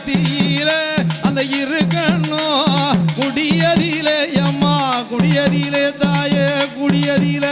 மத்தியில அந்த இருக்கணும் குடியதிலே அம்மா குடியதிலே தாயே குடியதில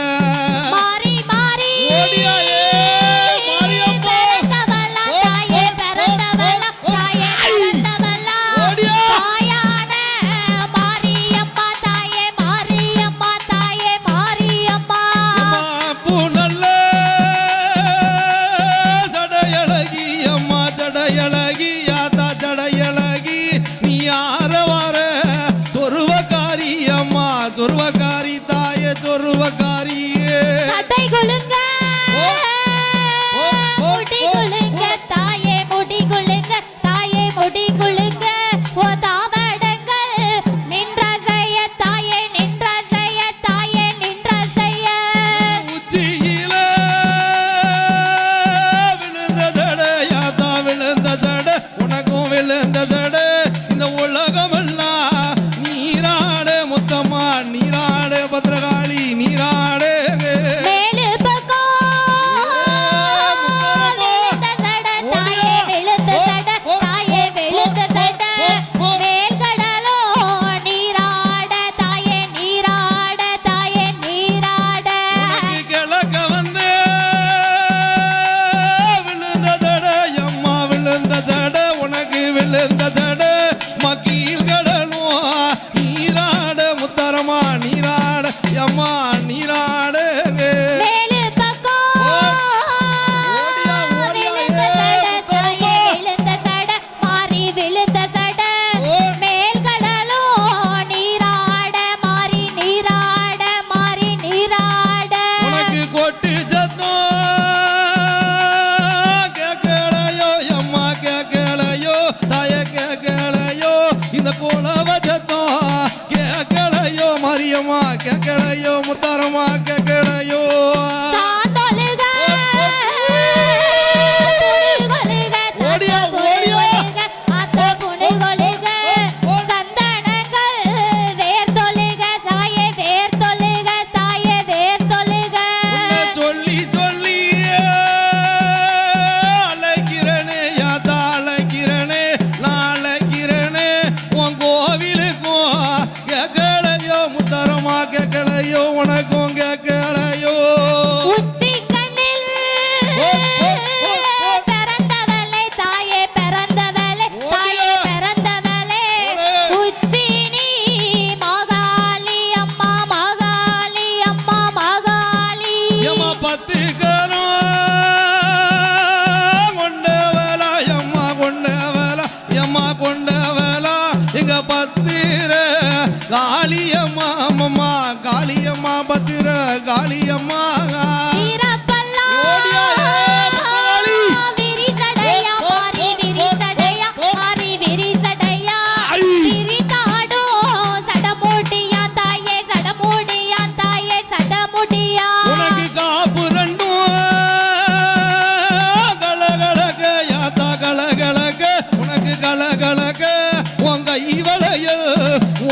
சொருவக்காரி தாயே சொருவக்காரியே சட்டை குலுங்க முடி குலுங்க தாயே முடி குலுங்க தாயே முடி குலுங்க ஓ தாவடங்கள் நின்ற செய்ய தாயே நின்ற செய்ய தாயே நின்ற செய்ய உச்சியில விழுந்த ஜடை யாத்தா விழுந்த ஜடை உனக்கும் விழுந்த ஜடை இந்த உலகமெல்லாம் நீராட முத்தம்மா நீராட பத்ரகாளி நீராட மேலு பக்கம் விழுந்த சட தாயே விழுந்த சட தாயே விழுந்த சட மேல் கடலோ நீராட தாயே நீராட தாயே நீராட கிழக்க வந்து விழுந்த ஜடை அம்மா விழுந்த ஜடை உனக்கு விழுந்த ஜடை மக்கீல் கடலும் நீராட முத்தரமா நீராட அம்மா நீராட மேலு பக்கம் விழுந்த சட தாயே விழுந்த சட மாறி விழுந்த சட மேல் கடலோ நீராட மாறி நீராட மாறி நீராட உனக்கு கொட்டு சத்தம் கேட்கலையோ அம்மா கேட்கலையோ தாய கேட்கலையோ இந்த குலவ சத்தம் கேட்கலையோ மரியம்மா கேட்கலையோ முத்தாரம்மா கேட்கலையோ சாந்தொழுக புனிகொழுக ஓடியா, ஓடியா. அத்த புனிகொழுக சந்தனங்கள் வேர்தொழுக தாயே வேர்தொழுக தாயே வேர்தொழுக உன்னை சொல்லி சொல்லி அழைக்கிறனே யாத்தா அழைக்கிறனே நான் அழைக்கிறனே உன் கோவிலுக்கும் கேட்கலையோ முத்தரமா கேட்கலையோ உனக்கும் கேட்கலையோ உச்சி கண்ணில் பிறந்தவளே தாயே பிறந்தவளே தாயே பிறந்தவளே உச்சி நீ மாகாளி அம்மா மாகாளி அம்மா மாகாளி எம்மா பத்து கரம் கொண்டவளா எம்மா கொண்டவளா எம்மா கொண்டவளா எங்க பத்திர காளியம்மா அம்மம்மா காளியம்மா பத்திர காளியம்மா வீரப்பல்லா ஓடியா, மகாளி. விரிசடையா மாறி விரிசடையா மாறி விரிசடையா விரிதாடும் சடமுடியா தாயே சடமுடியா தாயே சடமுடியா உனக்கு காப்பு ரெண்டும் கலகலக யாத்தா கலகலக உனக்கு கலகலக உங்க இவளைய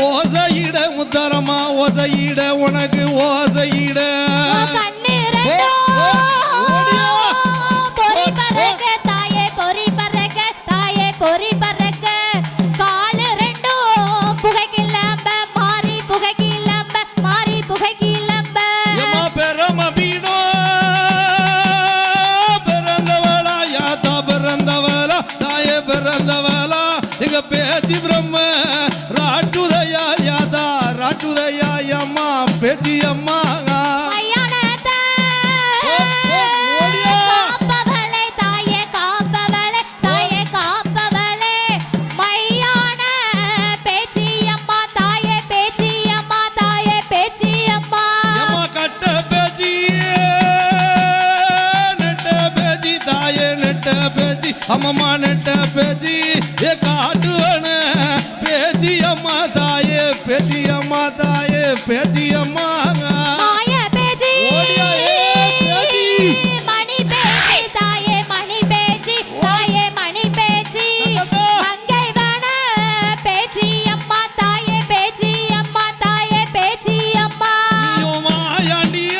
ஓசையிட முத்தரமா ஓசையிட உனக்கு ஓசையிட கண்ணு ரெண்டும் ஓடியா. பொறி பறக்க தாயே பொறி பறக்க தாயே பொறி பறக்க காலு ரெண்டும் புகை கிளம்ப மாறி புகை கிளம்ப மாறி புகை கிளம்ப எம்மா பெரம பீடோ பிறந்தவளா யாத்தா பிறந்தவளா தாயே பிறந்தவளா எங்க பேச்சு பிரம்ம ராட்டுதயா யாதா ராட்டுதயா அம்மா பேச்சி அம்மா ஐயானதா ஓடியா. காப்பவளே தாயே காப்பவளே தாயே காப்பவளே மையான பேச்சி அம்மா தாயே பேச்சி அம்மா தாயே பேச்சி அம்மா எம்மா கட்ட பேச்சி நெட்ட பேச்சி தாயே நெட்ட பேச்சி அம்மம்மா நெட்ட பேச்சி ஏ காட்டுவன பேச்சி அம்மா தாயே பேச்சி அம்மா தாயே பேச்சி அம்மா மாய பேச்சி ஓடியா, பேச்சி. மணி பேச்சி தாயே மணி பேச்சி தாயே மணி பேச்சி மங்கை வன பேச்சி அம்மா தாயே பேச்சி அம்மா தாயே பேச்சி அம்மா நீயும் மாயாண்டிய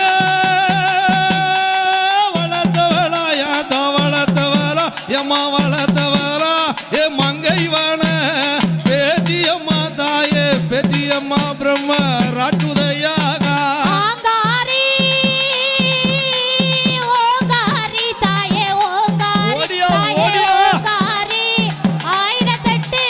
வளர்த்தவளா யாத்தா வளர்த்தவளா எம்மா வளர்த்தவளா ஏ மங்கை காட்டுவன பேச்சியம்மா தாயே பேச்சியம்மா பிரம்ம ராட்டுதையாக ஆங்காரி ஓங்காரி தாயே ஓங்காரி ஓடியா, தாயே ஓடியா. ஓங்காரி ஆயிரத்தெட்டு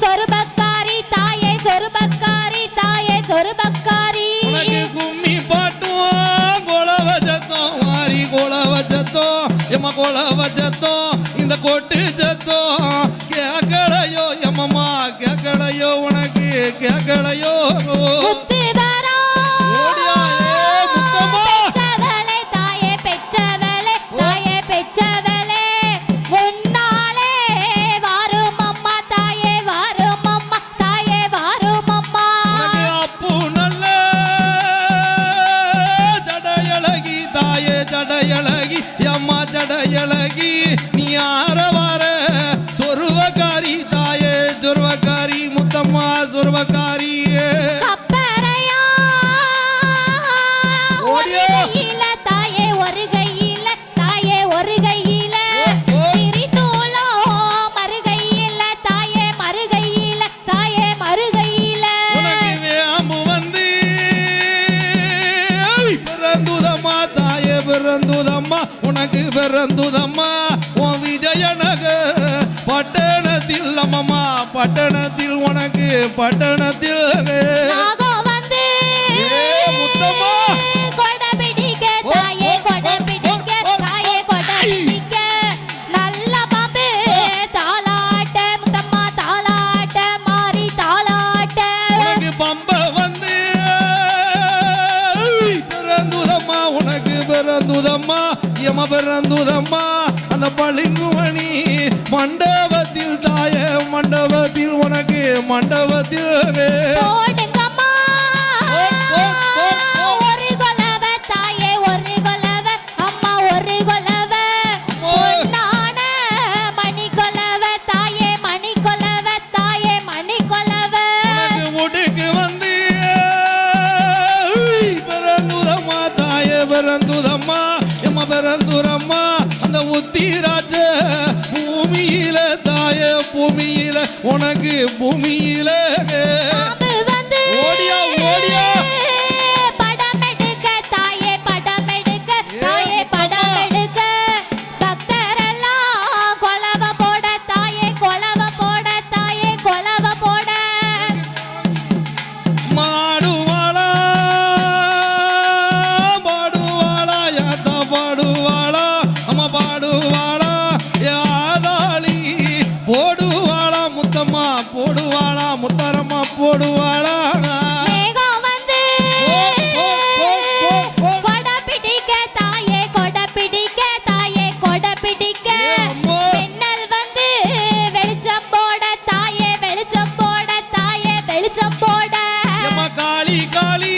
சொருபக்காரி தாயே சொருபக்காரி தாயே சொருபக்காரி உனக்கு கும்மி பாட்டும் கொலவ சத்தம் மாறி கொலவ சத்தம் எம்ம கொலவ சத்தம் இந்த கொட்டு சத்தம் கேக்கடையோ எம்மம்மா கேக்கடையோ உனக்கு கேக்கடையோ முத்து வரோ ஓடியா, ஏ முத்தம்மா. பெற்றவளே தாயே பெற்றவளே தாயே பெற்றவளே முன்னாலே வாரும் அம்மா தாயே வாரும் அம்மா தாயே வாரும் அம்மா உனக்கு அப்பு நல்ல ஜடையழகி தாயே ஜடையழகி அம்மா ஜடையழகி நீ ஆற வார சொருவக்காரி தாயே சொருவக்காரி முத்தம்மா சொருவக்காரியே கப்பரையா ஒரு ஓடியா. கையில தாயே ஒரு கையில தாயே ஒரு கையில திரிசூலம் மறுகையில தாயே மறுகையில தாயே மறுகையில உனக்கு வேம்பு வந்து பிறந்துதம்மா தாயே பிறந்துதம்மா உனக்கு பிறந்துதம்மா உன் விஜயநகர் பட்டணத்தில் அம்மம்மா பட்டணத்தில் உனக்கு பட்டணத்தில் நாகம் வந்து ஏ முத்தம்மா. கொடை பிடிக்க தாயே கொடை பிடிக்க தாயே கொடை பிடிக்க நல்ல பாம்பு தாலாட்ட முத்தம்மா தாலாட்ட மாறி தாலாட்ட உனக்கு பம்ப வந்து பிறந்துதம்மா உனக்கு பிறந்துதம்மா எம பிறந்துதம்மா அந்த பளிங்குமணி மண்டபத்தில் தாயே மண்டபத்தில் உனக்கு மண்டபத்தில் போடுங்கம்மா போ. ஒரு கொலவ தாயே ஒரு கொலவ அம்மா ஒரு கொலவ அம்மா. பொன்னான மணி கொலவ தாயே மணி கொலவ தாயே மணி கொலவ உனக்கு முடுக்கு வந்து பிறந்துதம்மா தாயே பிறந்துதம்மா எம்ம பிறந்துரம்மா அந்த உத்திராட்ச பூமியில தாயே பூமியில உனக்கு பூமியில பாம்பு வந்து ஓடியா, ஓடியா. படம் எடுக்க தாயே படம் எடுக்க தாயே படம் எடுக்க பக்தரெல்லாம் கொலவ போட தாயே கொலவ போட தாயே கொலவ போட மாடுவாளா பாடுவாளா யாத்தா பாடுவாளா அம்மா பாடுவாளா யாதாளி போடுவாளா முத்தம்மா போடுவாளா முத்தரம்மா போடுவாளா மேகம் வந்து போ. கொடை பிடிக்க தாயே கொடை பிடிக்க தாயே கொடை பிடிக்க ஏ அம்மா. மின்னல் வந்து வெளிச்சம் போட தாயே வெளிச்சம் போட தாயே வெளிச்சம் போட எம்மா காளி காளி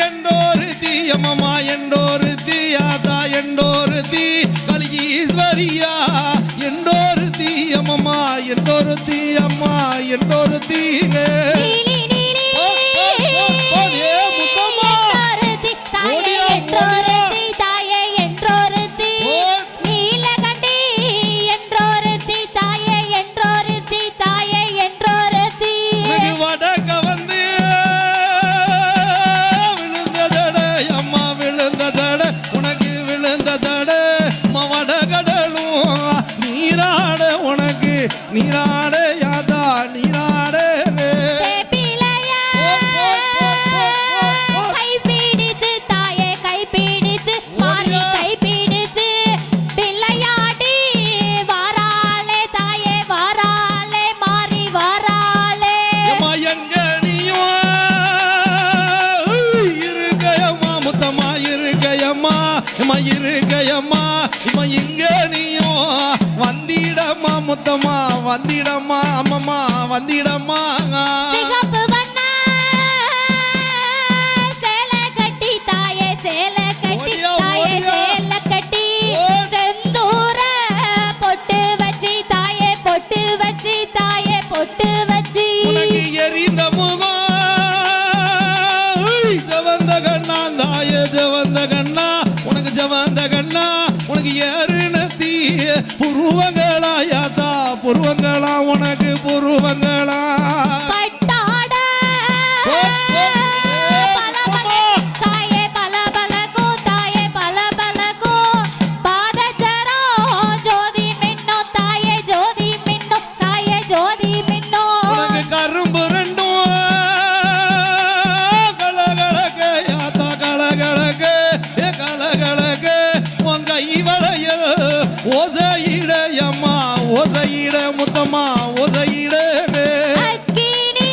எண்டோரு தீ எம்மம்மா எண்டோரு தீ யாதா எண்டோரு தீ கலிகீஸ்வரியா எண்டோரு தீ எம்மம்மா எண்டோரு தீ அம்மா எண்டோரு தீங்க நீலி நீலி போ. ஏ முத்தம்மா. என்றொருத்தி தாயே ஓடியா, என்றொருத்தி தாயே என்றொருத்தி போ. நீலகண்டி என்றொருத்தி தாயே என்றொருத்தி தாயே என்றொருத்தி உனக்கு வடக்க வந்து விழுந்த ஜட அம்மா விழுந்த ஜட உனக்கு விழுந்த ஜட அம்மா வடகடலும் நீராட உனக்கு நீராட யாதா நீராட சேப்பிலைய கைப்பிடித்து தாயே கைப்பிடித்து மாறி ஓடியா. கைப்பிடித்து பிள்ளையாடி வாராளே தாயே வாராளே மாறி வாராளே அம்மா எங்க நீயும் இருக்கையம்மா முத்தம்மா இருக்கையம்மா அம்மா இருக்கையம்மா இம்மா இங்க நீயும் வந்திடம்மா முத்தம்மா வந்திடம்மா அம்மம்மா வந்திடம்மா சிகப்பு வண்ண சேலை கட்டி தாயே சேலை கட்டி ஓடியா, தாயே ஓடியா. சேலை கட்டி ஓ. செந்தூர பொட்டு வச்சி தாயே பொட்டு வச்சி தாயே பொட்டு வச்சி உனக்கு எரிந்த முகம் ஜவந்த கண்ணா தாயே ஜவந்த கண்ணா உனக்கு ஜவந்த கண்ணா உனக்கு ஏறுன தீ புருவங்களா யாத்தா புருவங்களா உனக்கு புருவங்களா பட்டாட பலபல தாயே பலபலக்கும் தாயே பலபலக்கும் பாதச்சரம் ஜோதி மின்னும் தாயே ஜோதி மின்னும் தாயே ஜோதி மின்னும் உனக்கு கரும்பு ரெண்டும் கலகலக்க யாத்தா கலகலக்க கலகலக்க உங்க இவளையல் ஓசையிட அம்மா ஓசையிட முத்தம்மா ஓசையிட அக்கினி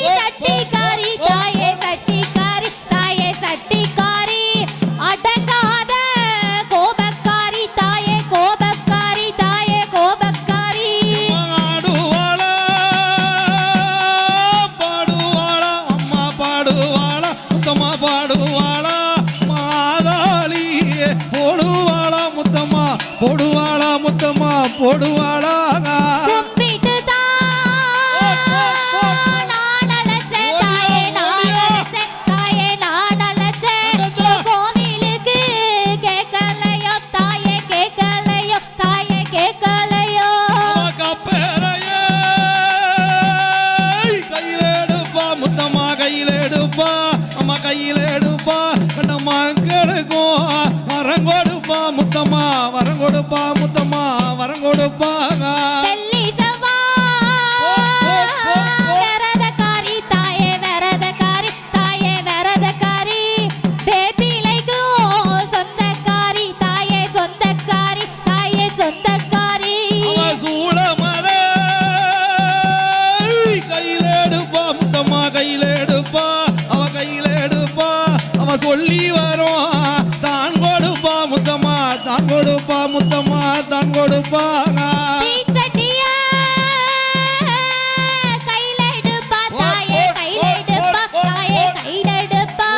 சட்டிக்காரி தாயே சட்டிக்காரி தாயே சட்டிக்காரி அடங்காத கோபக்காரி தாயே கோபக்காரி தாயே கோபக்காரி ஆடுவாளா பாடுவாளா அம்மா பாடுவாளா முத்தம்மா பாடுவாளா மாதாளி போடுவாளா முத்தம்மா போடுவாளா முத்தம்மா போடுவாளா கும்பிட்டு நான் அழைச்சேன் தாயே நான் அழைச்சேன் தாயே நான் அழைச்சேன் கோவிலுக்கு கேட்கலையோ தாயே கேட்கலையோ தாயே கேட்கலையோ கப்பேரையே கையில எடுப்பா முத்தம்மா கையில எடுப்பா அம்மா கையில எடுப்பா கண்ட மக்களுக்கும் வரம் கொடுப்பா முத்தம்மா வரம் கொடுப்பா முத்தம்மா வரம் கொடுப்பாங்க வெள்ளி விரதக்காரி தாயே விரதக்காரி தாயே விரதக்காரி வேப்பிலைக்கும் சொந்தக்காரி தாயே சொந்தக்காரி தாயே சொந்தக்காரி அவ சூளமலை கையில எடுப்பா முத்தம்மா கையில எடுப்பா அவ கையில எடுப்பா அவ சொல்லி வரும் தான் கொடுப்பா முத்தம்மா தான் கொடுப்பா முத்தம்மா தான் கொடுப்பாங்க தீச்சட்டிய கையில எடுப்பா தாயே கையில எடுப்பா தாயே கையில எடுப்பா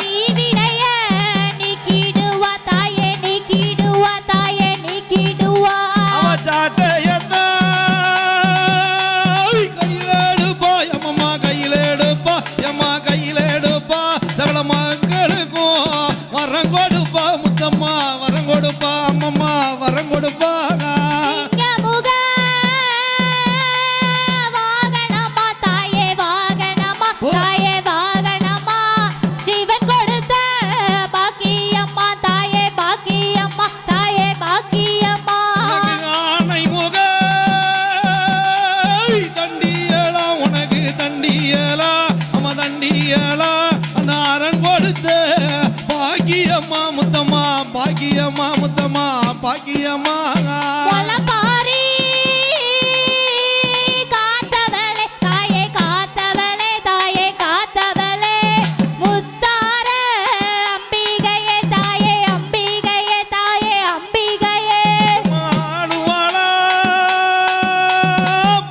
தீவினைய நீக்கிடுவா தாயே நீக்கிடுவா தாயே நீக்கிடுவா அவ சாட்டையத்தா கையில எடுப்பா எம்மம்மா கையில எடுப்பா எம்மா கையில எடுப்பா சகல மக்களுக்கும் வரம் கொடுப்பா முத்தம்மா வரம் கொடுப்பா அம்மம்மா வரம் கொடுப்பாங்க சிங்கமுக வாகனமா தாயே வாகனமா தாயே வாகனமா சிவன் கொடுத்த பாக்கியம்மா தாயே பாக்கியம்மா தாயே பாக்கியம்மா உனக்கு ஆணை முக தண்டியலா உனக்கு தண்டியலா அம்மா தண்டியலா அந்த அரண் கொடுத்த பாக்கியம்மா முத்தம்மா பாக்கியம்மா முத்தம்மா பாக்கியம்மா வலப்பாரி காத்தவளே தாயே காத்தவளே தாயே காத்தவளே முத்தார அம்பிகையே தாயே அம்பிகையே தாயே அம்பிகையே பாடுவாளா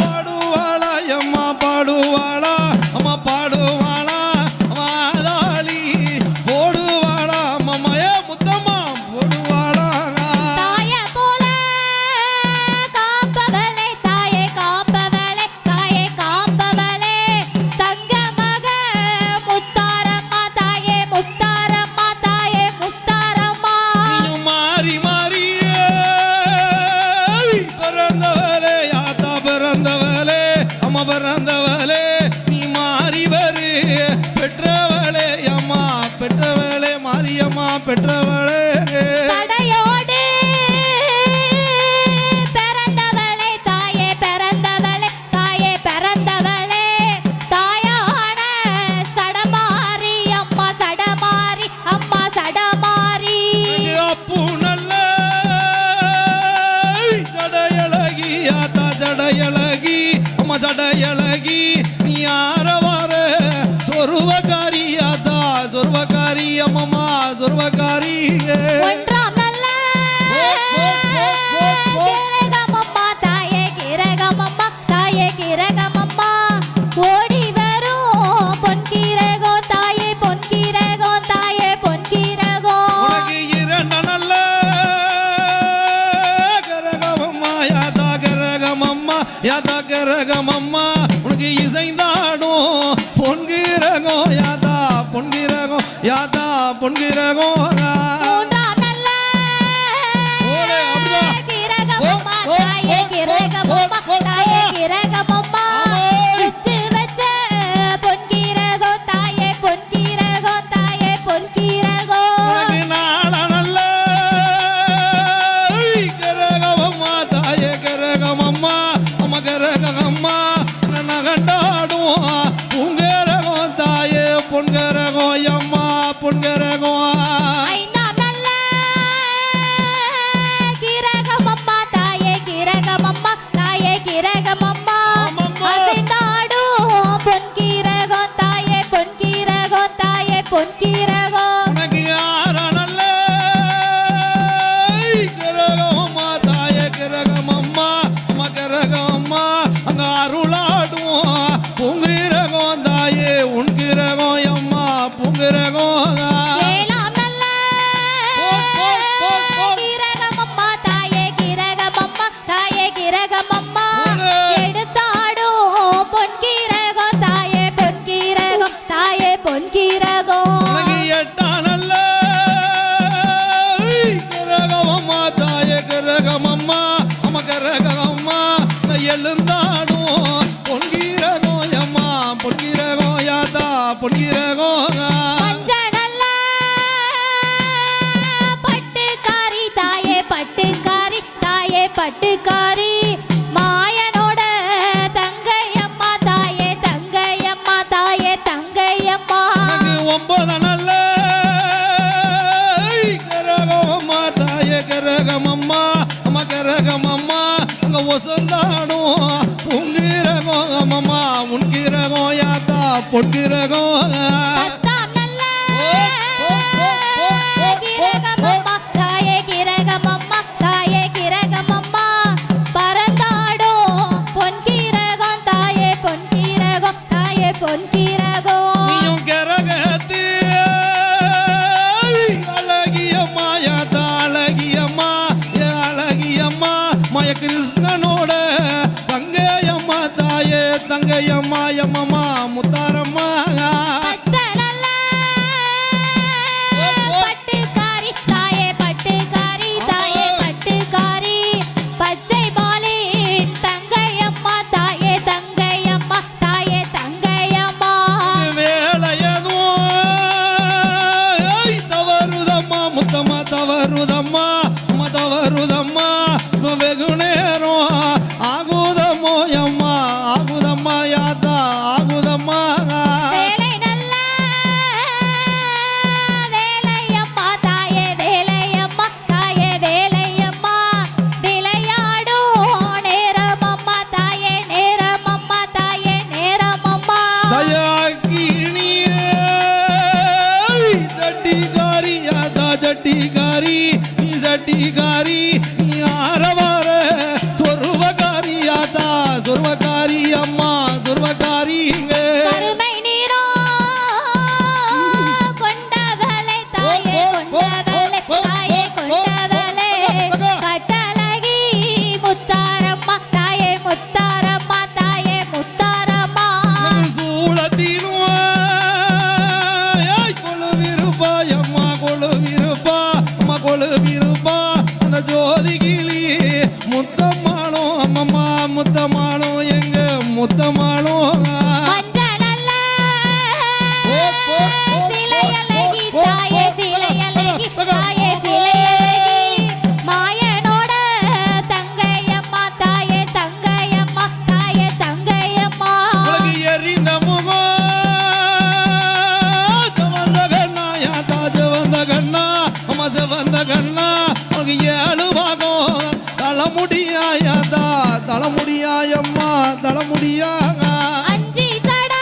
பாடுவாளா எம்மா பாடுவாளா அம்மா பாடுவாளா மாதாளி போடுவாளா அம்மா ஏ முத்தம்மா போடுவாளா தாயே போல காப்பவளே தாயே காப்பவளே தாயே காப்பவளே தங்க மக முத்தாரம்மா தாயே முத்தாரம்மா தாயே முத்தாரம்மா நீயும் மாறி மாறியே பிறந்தவளே யாத்தா பிறந்தவளே அம்மா பிறந்தவளே நீ மாறி வரு பெற்றவளே அம்மா பெற்றவளே மாரியம்மா பெற்றவளே தடையோடு பிறந்தவளே தாயே பிறந்தவளே தாயே பிறந்தவளே தாயான சடமாரி அம்மா சடமாரி அம்மா சடமாரி அப்பு நல்ல ஜடையழகி யாத்தா ஜடையழகி அம்மா ஜடையழகி நீ ஆரவார சொருவக்காரி யாத்தா சொருவக்காரி அம்மம்மா சொருவக்காரி ஒன்றாம் நல்ல கிரகமம்மா தாயே கிரகமம்மா தாயே கிரகமம்மா ஓடி வரும் பொன்கிரகம் தாயே பொன்கிரகம் தாயே பொன்கிரகம் உனக்கு இரண்டு நல்ல கரகமம்மா யாத்தா கரகமம்மா யாத்தா கரகமம்மா உனக்கு இசைந்தாடும் பொன்கிரகம் யாத்தா பொன்கிரகம் யாத்தா பொன்கிரகம் மூன்றாம் நல்ல ஓடே, அப்படிதான். கிரகமம்மா தாயே கிரகமம்மா தாயே கிரகமம்மா வச்சு வச்ச பொன்கிரகம் தாயே பொன்கிரகம் தாயே பொன்கிரகம் நாள நல்ல கிரகமம்மா தாயே கிரகமம்மா அம்மா கிரகமம்மா நகண்டாடும் பூங்கரகம் தாயே பொன்கரகம் அம்மா பொன்கரகம் ஐந்தாம் நல்ல கிரகமம்மா தாயே கிரகமம்மா தாயே கிரகமம்மா அசைந்தாடும் பொன்கிரகம் தாயே பொன்கிரகம் தாயே பொன்கிரகம் உனக்கு யார நல்ல கிரகமம்மா தாயே கிரகமம்மா அம்மா கிரகமம்மா அங்க அருளாடும் பூங்கிரகம் தாயே உன் கிரகம் அம்மா பூங்கிரகம் ஏழாம் நல்ல கிரகமம்மா தாயே கிரகமம்மா தாயே கிரகமம்மா எடுத்தாடும் பொன்கிரகம் தாயே பொன்கிரகம் தாயே பொன்கிரகம் உனக்கு எட்டா நல்ல கிரகமம்மா தாயே கிரகமம்மா அம்மா கிரகமம்மா எழுந்தாடும் பொன்கிரகம் அம்மா பொன்கிரகம் யாத்தா பொன்கிரகம் மஞ்ச நல்ல பட்டுக்காரி தாயே பட்டுக்காரி தாயே பட்டுக்காரி மாயனோட தங்கையம்மா தாயே தங்கையம்மா தாயே தங்கையம்மா உனக்கு ஒன்பது நல்ல கிரகமம்மா தாயே கிரகமம்மா அம்மா கிரகமம்மா அங்க ஒசந்தாடும் பொங்கிரகம் அம்மம்மா உன்கிரகம் யாத்தா பொன்கிரகம் பத்தாம் நல்ல கிரகமம்மா தாயே கிரகமம்மா தாயே கிரகமம்மா பறந்தாடும் பொன்கிரகம் தாயே பொன்கிரகம் தாயே பொன்கிரகம் நீயும் கிரகத்து அழகியம்மா யாத்தா அழகியம்மா அழகியம்மா மய கிருஷ்ணனோட தங்கையம்மா தாயே தங்கையம்மா எம்மம்மா முத்தாரம்மா பச்சை நல்ல பட்டுக்காரி தாயே பட்டுக்காரி தாயே பட்டுக்காரி பச்சை மாலின் தங்கையம்மா தாயே தங்கையம்மா தாயே தங்கையம்மா வேலையதும் தவறுதம்மா முத்தம்மா தவறுதம்மா அம்மா தவறுதம்மா வெகு நேரம் ஆகுதம்மோ அம்மா ஆகுதம்மா யாத்தா ஆகுதம்மா வேலை நல்ல வேலையம்மா தாயே வேலையம்மா தாயே வேலையம்மா விளையாடும் நேரமம்மா தாயே நேரமம்மா தாயே நேரமம்மா தயாக்கினியே ஜட்டிகாரி யாத்தா ஜட்டிகாரி நீ ஜட்டிகாரி நீ ஆரவார சொருவகாரி யாத்தா சொருவகாரி அம்மா சொருவகாரிங்க கருமை நீரம் கொண்டவளே தாயே கொண்டவளே தாயே கொண்டவளே கட்டழகி முத்தாரம்மா தாயே முத்தாரம்மா தாயே முத்தாரம்மா சூளத்திலும் கொழுவிருப்பா அம்மா கொழுவிருப்பா அம்மா கொழுவிருப்பா அந்த ஜோதிகிளி முத்தம்மாளும் அம்மம்மா முத்தம்மாளும் எங்க முத்தம்மாளும் மஞ்ச நல்ல சிலையழகி தாயே சிலையழகி தாயே சிலையழகி மாயனோட தங்கையம்மா தாயே தங்கையம்மா தாயே தங்கையம்மா உலகு எறிந்த முகம் ஜவந்த கண்ணா யாத்தா ஜவந்த கண்ணா அம்மா ஜவந்த கண்ணா உலகு ஏழு பாகம் தலைமுடியா யாத்தா தலைமுடியா அம்மா தலைமுடியா அஞ்சி சட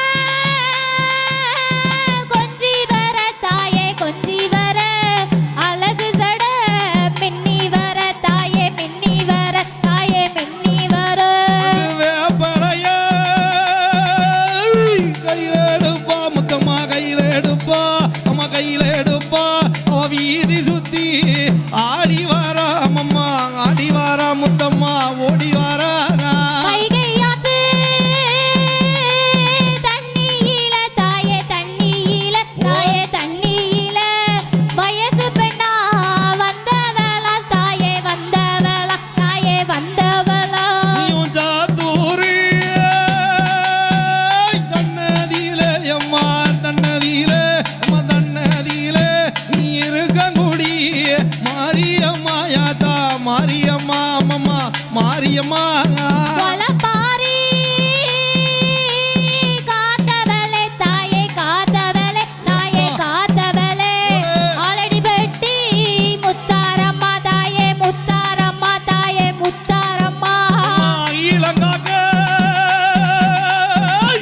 கொஞ்சி வர தாயே கொஞ்சி வர அழகு சட மின்னி வர தாயே மின்னி வர தாயே மின்னி வர வேப்படைய கையில எடுப்பா முத்தம்மா கையில எடுப்பா அம்மா கையில எடுப்பா அவ வீதி சுத்தி ஆடி வாரா அம்மம்மா ஆடி வாரா முத்தம்மா ஓடி வாரா வைகையாத்து தண்ணியில தாயே தண்ணியில தாயே தண்ணியில வயசு பெண்ணா வந்தவளா தாயே வந்தவளா தாயே வந்தவளா வந்தவளா நீயும் சாத்தூரி தன்னதியிலே அம்மா தன்னதியிலே அம்மா தன்னதியிலே நீ இருக்கங்குடி மாரியம்மா யாத்தா மாரியம்மா அம்மம்மா மாரியம்மா கொலப்பாரி காத்தவளே தாயே காத்தவளே தாயே காத்தவளே ஆலடி பெட்டி முத்தாரம்மா தாயே முத்தாரம்மா தாயே முத்தாரம்மா இளங்காக்க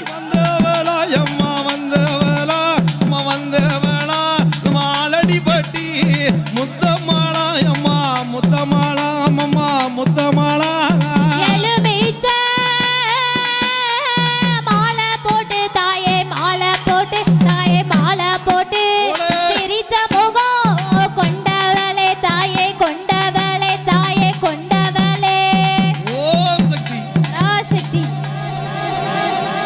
வந்தவளா அம்மா வந்தவளா அம்மா வந்தவளா மாலடி பட்டி